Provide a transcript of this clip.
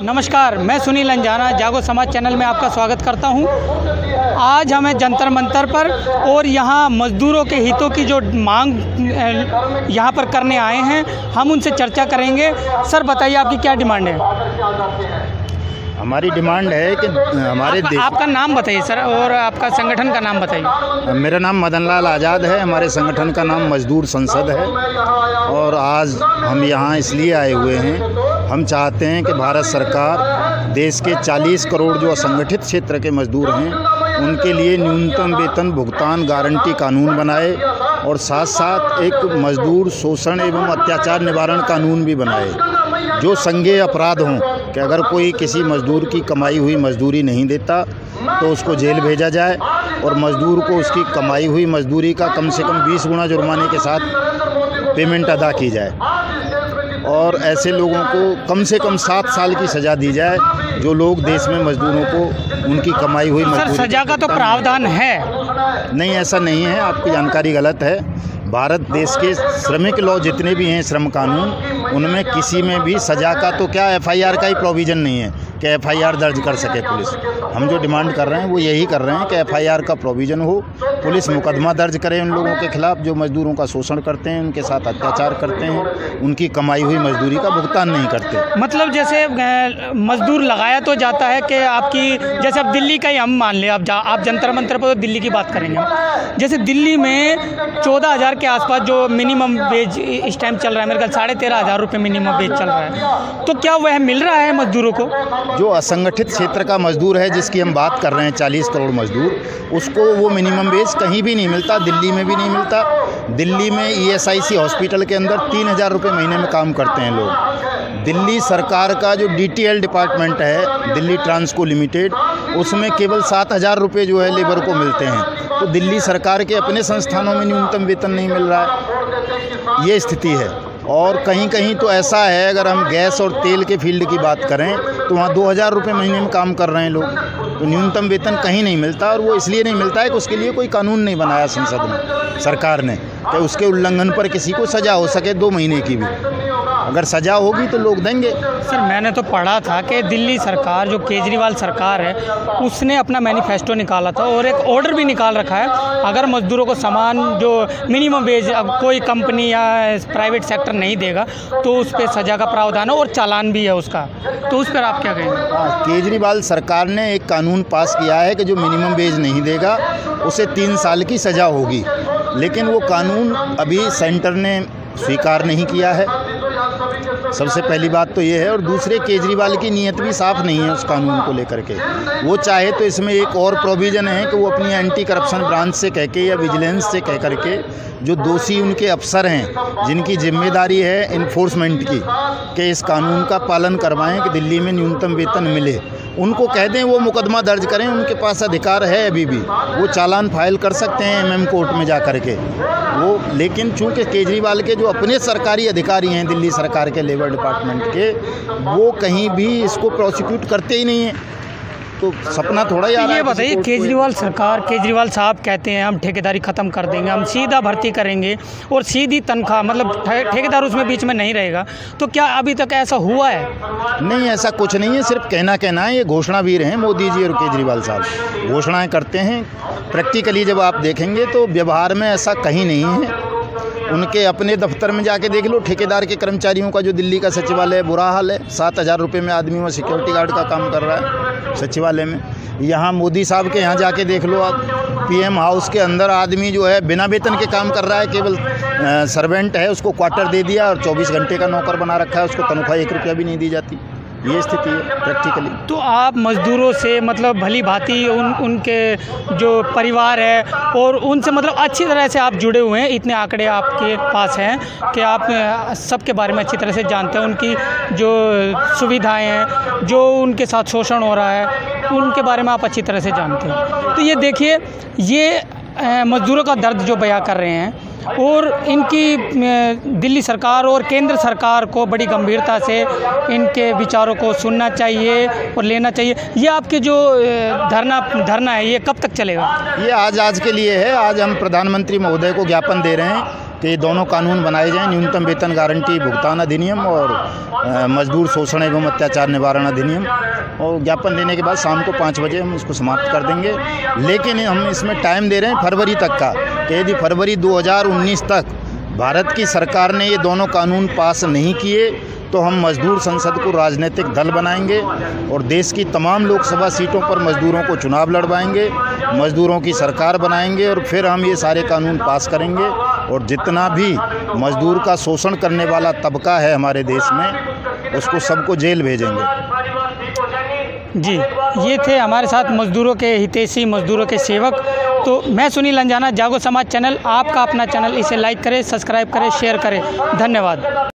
नमस्कार, मैं सुनील अंजाना जागो समाज चैनल में आपका स्वागत करता हूं। आज हमें जंतर मंतर पर और यहां मजदूरों के हितों की जो मांग यहां पर करने आए हैं, हम उनसे चर्चा करेंगे। सर बताइए, आपकी क्या डिमांड है? हमारी डिमांड है कि हमारे देश। आपका नाम बताइए सर, और आपका संगठन का नाम बताइए। मेरा नाम मदन लाल आज़ाद है। हमारे संगठन का नाम मजदूर संसद है और आज हम यहाँ इसलिए आए हुए हैं, हम चाहते हैं कि भारत सरकार देश के 40 करोड़ जो असंगठित क्षेत्र के मजदूर हैं उनके लिए न्यूनतम वेतन भुगतान गारंटी कानून बनाए और साथ साथ एक मजदूर शोषण एवं अत्याचार निवारण कानून भी बनाए, जो संज्ञेय अपराध हों कि अगर कोई किसी मजदूर की कमाई हुई मजदूरी नहीं देता तो उसको जेल भेजा जाए और मजदूर को उसकी कमाई हुई मजदूरी का कम से कम 20 गुना जुर्माने के साथ पेमेंट अदा की जाए और ऐसे लोगों को कम से कम 7 साल की सज़ा दी जाए जो लोग देश में मजदूरों को उनकी कमाई हुई मजदूरी। सर, सज़ा का तो प्रावधान है? नहीं, ऐसा नहीं है, आपकी जानकारी गलत है। भारत देश के श्रमिक लॉ जितने भी हैं, श्रम कानून, उनमें किसी में भी सज़ा का तो क्या एफआईआर का ही प्रोविज़न नहीं है कि एफआईआर दर्ज कर सके पुलिस। हम जो डिमांड कर रहे हैं वो यही कर रहे हैं कि एफआईआर का प्रोविज़न हो, पुलिस मुकदमा दर्ज करे उन लोगों के खिलाफ जो मजदूरों का शोषण करते हैं, उनके साथ अत्याचार करते हैं, उनकी कमाई हुई मजदूरी का भुगतान नहीं करते। मतलब जैसे मजदूर लगाया तो जाता है कि आपकी, जैसे अब दिल्ली का ही हम मान लें, आप जंतर मंतर पर तो दिल्ली की बात करेंगे। जैसे दिल्ली में 14,000 के आसपास जो मिनिमम वेज इस टाइम चल रहा है, मेरे ख्याल 13,500 रुपये मिनिमम वेज चल रहा है, तो क्या वह मिल रहा है मजदूरों को? जो असंगठित क्षेत्र का मजदूर है जिसकी हम बात कर रहे हैं, 40 करोड़ मजदूर, उसको वो मिनिमम वेज कहीं भी नहीं मिलता, दिल्ली में भी नहीं मिलता। दिल्ली में ESIC हॉस्पिटल के अंदर 3,000 रुपये महीने में काम करते हैं लोग। दिल्ली सरकार का जो DTL डिपार्टमेंट है, दिल्ली ट्रांसको लिमिटेड, उसमें केवल 7,000 रुपये जो है लेबर को मिलते हैं। तो दिल्ली सरकार के अपने संस्थानों में न्यूनतम वेतन नहीं मिल रहा है, ये स्थिति है। और कहीं कहीं तो ऐसा है, अगर हम गैस और तेल के फील्ड की बात करें तो वहाँ 2,000 रुपये महीने में काम कर रहे हैं लोग। तो न्यूनतम वेतन कहीं नहीं मिलता, और वो इसलिए नहीं मिलता है कि उसके लिए कोई कानून नहीं बनाया संसद में, सरकार ने, कि उसके उल्लंघन पर किसी को सज़ा हो सके 2 महीने की भी। अगर सज़ा होगी तो लोग देंगे। सर, मैंने तो पढ़ा था कि दिल्ली सरकार, जो केजरीवाल सरकार है, उसने अपना मैनिफेस्टो निकाला था और एक ऑर्डर भी निकाल रखा है, अगर मजदूरों को समान जो मिनिमम वेज अब कोई कंपनी या प्राइवेट सेक्टर नहीं देगा तो उस पर सज़ा का प्रावधान है और चालान भी है उसका। तो उस पर आप क्या कहेंगे? केजरीवाल सरकार ने एक कानून पास किया है कि जो मिनिमम वेज नहीं देगा उसे 3 साल की सज़ा होगी, लेकिन वो कानून अभी सेंटर ने स्वीकार नहीं किया है। सबसे पहली बात तो ये है, और दूसरे केजरीवाल की नीयत भी साफ नहीं है उस कानून को लेकर के। वो चाहे तो इसमें एक और प्रोविज़न है कि वो अपनी एंटी करप्शन ब्रांच से कह के या विजिलेंस से कह करके जो दोषी उनके अफसर हैं जिनकी जिम्मेदारी है इन्फोर्समेंट की, कि इस कानून का पालन करवाएं कि दिल्ली में न्यूनतम वेतन मिले, उनको कह दें वो मुकदमा दर्ज करें। उनके पास अधिकार है, अभी भी वो चालान फाइल कर सकते हैं MM कोर्ट में जा कर के वो। लेकिन चूँकि केजरीवाल के जो अपने सरकारी अधिकारी हैं दिल्ली सरकार के लेबर डिपार्टमेंट के, वो कहीं भी इसको प्रोसिक्यूट करते ही नहीं हैं। तो सपना थोड़ा ही आ रहा है। ये बताइए, केजरीवाल सरकार, केजरीवाल साहब कहते हैं हम ठेकेदारी ख़त्म कर देंगे, हम सीधा भर्ती करेंगे और सीधी तनख्वाह, मतलब ठेकेदार उसमें बीच में नहीं रहेगा। तो क्या अभी तक ऐसा हुआ है? नहीं, ऐसा कुछ नहीं है, सिर्फ कहना है। ये घोषणावीर हैं मोदी जी और केजरीवाल साहब, घोषणाएं करते हैं। प्रैक्टिकली जब आप देखेंगे तो व्यवहार में ऐसा कहीं नहीं है। उनके अपने दफ्तर में जाके देख लो, ठेकेदार के कर्मचारियों का जो दिल्ली का सचिवालय, बुरा हाल है। 7,000 रुपये में आदमी वहाँ सिक्योरिटी गार्ड का काम कर रहा है सचिवालय में। यहाँ मोदी साहब के यहाँ जाके देख लो आप, PM हाउस के अंदर आदमी जो है बिना वेतन के काम कर रहा है, केवल सर्वेंट है, उसको क्वार्टर दे दिया और 24 घंटे का नौकर बना रखा है, उसको तनख्वाह 1 रुपया भी नहीं दी जाती। ये स्थिति है प्रैक्टिकली। तो आप मज़दूरों से मतलब भली भांति उनके जो परिवार है और उनसे मतलब अच्छी तरह से आप जुड़े हुए हैं, इतने आंकड़े आपके पास हैं कि आप सबके बारे में अच्छी तरह से जानते हैं, उनकी जो सुविधाएं हैं, जो उनके साथ शोषण हो रहा है, उनके बारे में आप अच्छी तरह से जानते हैं। तो ये देखिए, ये मज़दूरों का दर्द जो बयां कर रहे हैं, और इनकी दिल्ली सरकार और केंद्र सरकार को बड़ी गंभीरता से इनके विचारों को सुनना चाहिए और लेना चाहिए। ये आपके जो धरना है, ये कब तक चलेगा? ये आज के लिए है। आज हम प्रधानमंत्री महोदय को ज्ञापन दे रहे हैं कि ये दोनों कानून बनाए जाएं, न्यूनतम वेतन गारंटी भुगतान अधिनियम और मजदूर शोषण एवं अत्याचार निवारण अधिनियम। और ज्ञापन देने के बाद शाम को 5 बजे हम इसको समाप्त कर देंगे। लेकिन हम इसमें टाइम दे रहे हैं फरवरी तक का, कि यदि फरवरी 2019 तक भारत की सरकार ने ये दोनों कानून पास नहीं किए तो हम मजदूर संसद को राजनीतिक दल बनाएंगे और देश की तमाम लोकसभा सीटों पर मजदूरों को चुनाव लड़वाएंगे, मजदूरों की सरकार बनाएंगे और फिर हम ये सारे कानून पास करेंगे। और जितना भी मजदूर का शोषण करने वाला तबका है हमारे देश में, उसको सबको जेल भेजेंगे। जी, ये थे हमारे साथ मज़दूरों के हितैषी, मज़दूरों के सेवक। तो मैं सुनील अंजाना, जागो समाज चैनल आपका अपना चैनल, इसे लाइक करें, सब्सक्राइब करें, शेयर करें। धन्यवाद।